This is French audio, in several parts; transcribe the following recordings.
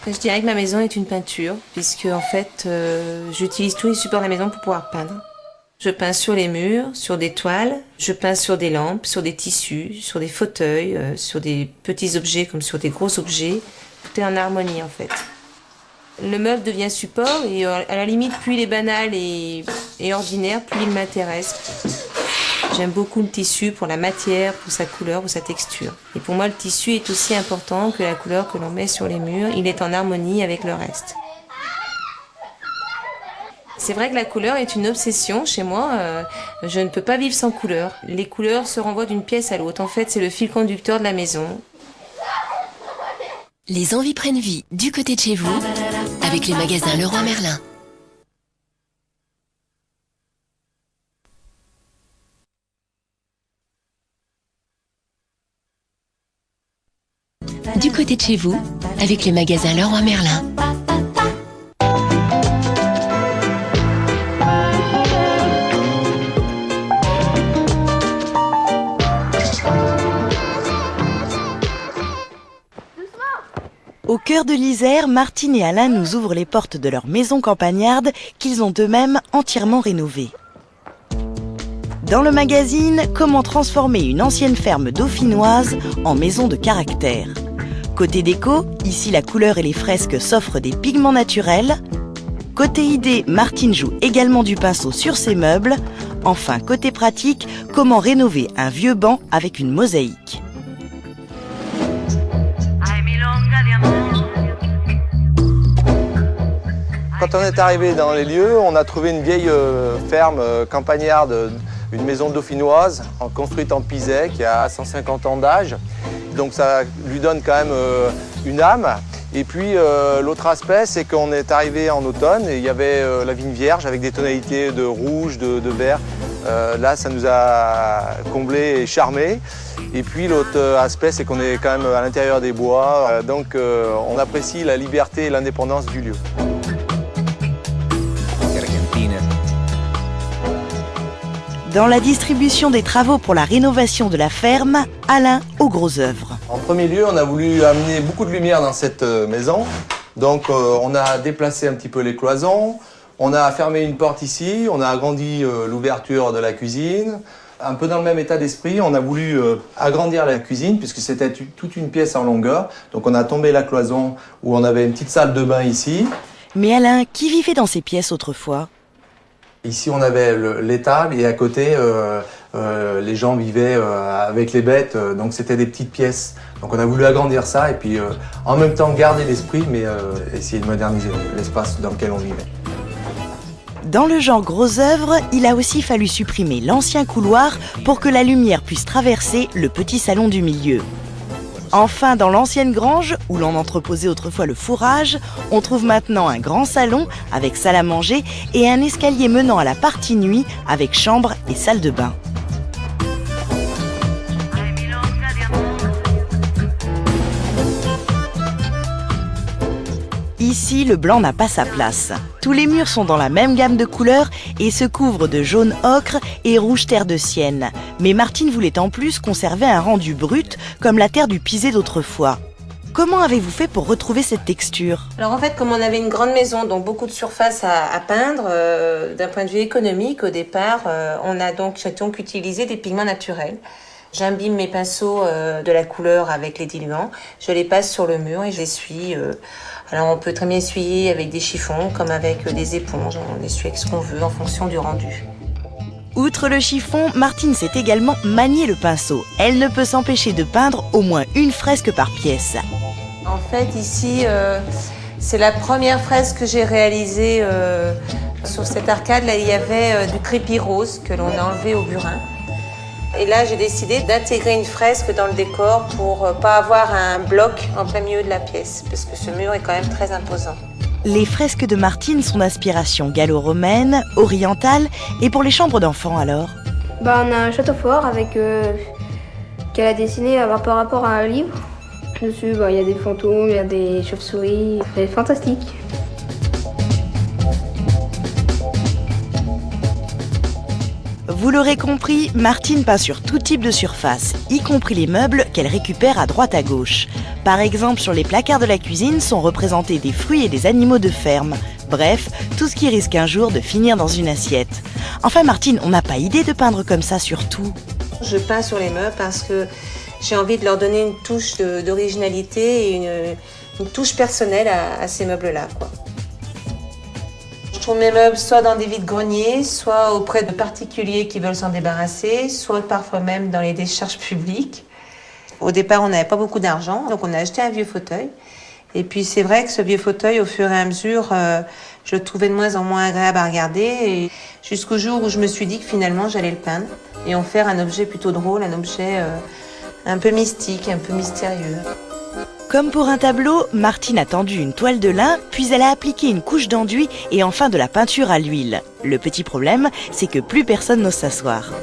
Je dirais que ma maison est une peinture, puisque en fait, j'utilise tous les supports de la maison pour pouvoir peindre. Je peins sur les murs, sur des toiles, je peins sur des lampes, sur des tissus, sur des fauteuils, sur des petits objets comme sur des gros objets. Tout est en harmonie en fait. Le meuble devient support et à la limite, plus il est banal et ordinaire, plus il m'intéresse. J'aime beaucoup le tissu pour la matière, pour sa couleur, pour sa texture. Et pour moi, le tissu est aussi important que la couleur que l'on met sur les murs. Il est en harmonie avec le reste. C'est vrai que la couleur est une obsession chez moi. Je ne peux pas vivre sans couleur. Les couleurs se renvoient d'une pièce à l'autre. En fait, c'est le fil conducteur de la maison. Les envies prennent vie du côté de chez vous avec les magasins Leroy Merlin. Du côté de chez vous avec les magasins Leroy Merlin. Au cœur de l'Isère, Martine et Alain nous ouvrent les portes de leur maison campagnarde qu'ils ont eux-mêmes entièrement rénovée. Dans le magazine, comment transformer une ancienne ferme dauphinoise en maison de caractère. Côté déco, ici la couleur et les fresques s'offrent des pigments naturels. Côté idée, Martine joue également du pinceau sur ses meubles. Enfin, côté pratique, comment rénover un vieux banc avec une mosaïque. Quand on est arrivé dans les lieux, on a trouvé une vieille ferme campagnarde, une maison dauphinoise construite en pisé qui a 150 ans d'âge. Donc ça lui donne quand même une âme. Et puis l'autre aspect, c'est qu'on est arrivé en automne et il y avait la vigne vierge avec des tonalités de rouge, de vert. Là, ça nous a comblé et charmé. Et puis l'autre aspect, c'est qu'on est quand même à l'intérieur des bois. Donc on apprécie la liberté et l'indépendance du lieu. Dans la distribution des travaux pour la rénovation de la ferme, Alain aux grosses œuvres. En premier lieu, on a voulu amener beaucoup de lumière dans cette maison. Donc on a déplacé un petit peu les cloisons, on a fermé une porte ici, on a agrandi l'ouverture de la cuisine. Un peu dans le même état d'esprit, on a voulu agrandir la cuisine puisque c'était toute une pièce en longueur. Donc on a tombé la cloison où on avait une petite salle de bain ici. Mais Alain, qui vivait dans ces pièces autrefois ? Ici, on avait l'étable et à côté, les gens vivaient avec les bêtes, donc c'était des petites pièces. Donc on a voulu agrandir ça et puis en même temps garder l'esprit, mais essayer de moderniser l'espace dans lequel on vivait. Dans le genre gros œuvre, il a aussi fallu supprimer l'ancien couloir pour que la lumière puisse traverser le petit salon du milieu. Enfin, dans l'ancienne grange, où l'on entreposait autrefois le fourrage, on trouve maintenant un grand salon avec salle à manger et un escalier menant à la partie nuit avec chambre et salle de bain. Ici, le blanc n'a pas sa place. Tous les murs sont dans la même gamme de couleurs et se couvrent de jaune ocre et rouge terre de sienne. Mais Martine voulait en plus conserver un rendu brut, comme la terre du pisé d'autrefois. Comment avez-vous fait pour retrouver cette texture ? Alors en fait, comme on avait une grande maison, donc beaucoup de surface à peindre, d'un point de vue économique, au départ, j'ai donc utilisé des pigments naturels. J'imbibe mes pinceaux de la couleur avec les diluants, je les passe sur le mur et j'essuie. Alors on peut très bien essuyer avec des chiffons comme avec des éponges, on essuie avec ce qu'on veut en fonction du rendu. Outre le chiffon, Martine sait également manier le pinceau. Elle ne peut s'empêcher de peindre au moins une fresque par pièce. En fait ici, c'est la première fresque que j'ai réalisée sur cette arcade. Là il y avait du crépi rose que l'on a enlevé au burin. Et là, j'ai décidé d'intégrer une fresque dans le décor pour pas avoir un bloc en plein milieu de la pièce, parce que ce mur est quand même très imposant. Les fresques de Martine sont d'inspiration gallo-romaine, orientale, et pour les chambres d'enfants alors ? On a un château fort avec qu'elle a dessiné par rapport à un livre. Dessus, il y a des fantômes, il y a des chauves-souris, c'est fantastique. Vous l'aurez compris, Martine peint sur tout type de surface, y compris les meubles qu'elle récupère à droite à gauche. Par exemple, sur les placards de la cuisine sont représentés des fruits et des animaux de ferme. Bref, tout ce qui risque un jour de finir dans une assiette. Enfin Martine, on n'a pas idée de peindre comme ça sur tout. Je peins sur les meubles parce que j'ai envie de leur donner une touche d'originalité et une touche personnelle à ces meubles-là, quoi. Je trouve mes meubles soit dans des vides-greniers, soit auprès de particuliers qui veulent s'en débarrasser, soit parfois même dans les décharges publiques. Au départ, on n'avait pas beaucoup d'argent, donc on a acheté un vieux fauteuil. Et puis c'est vrai que ce vieux fauteuil, au fur et à mesure, je le trouvais de moins en moins agréable à regarder. Et jusqu'au jour où je me suis dit que finalement, j'allais le peindre et en faire un objet plutôt drôle, un objet un peu mystique, un peu mystérieux. Comme pour un tableau, Martine a tendu une toile de lin, puis elle a appliqué une couche d'enduit et enfin de la peinture à l'huile. Le petit problème, c'est que plus personne n'ose s'asseoir.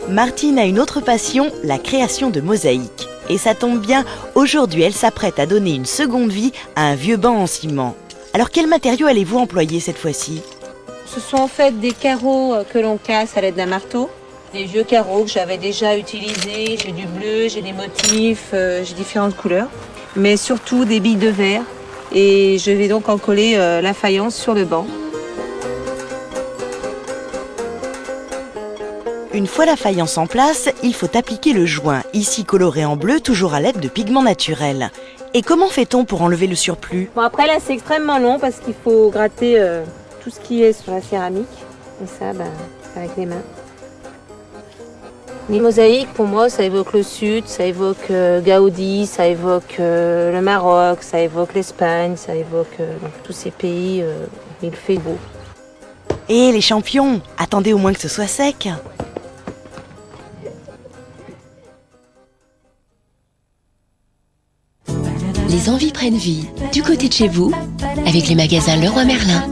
Martine a une autre passion, la création de mosaïques. Et ça tombe bien, aujourd'hui elle s'apprête à donner une seconde vie à un vieux banc en ciment. Alors quel matériau allez-vous employer cette fois-ci? Ce sont en fait des carreaux que l'on casse à l'aide d'un marteau. Des vieux carreaux que j'avais déjà utilisés, j'ai du bleu, j'ai des motifs, j'ai différentes couleurs. Mais surtout des billes de verre. Et je vais donc en coller la faïence sur le banc. Une fois la faïence en place, il faut appliquer le joint, ici coloré en bleu, toujours à l'aide de pigments naturels. Et comment fait-on pour enlever le surplus? Bon, après là c'est extrêmement long parce qu'il faut gratter tout ce qui est sur la céramique. Et ça, avec les mains. Les mosaïques, pour moi, ça évoque le Sud, ça évoque Gaudi, ça évoque le Maroc, ça évoque l'Espagne, ça évoque donc, tous ces pays où il fait beau. Et les champions, attendez au moins que ce soit sec. Les envies prennent vie du côté de chez vous avec les magasins Leroy Merlin.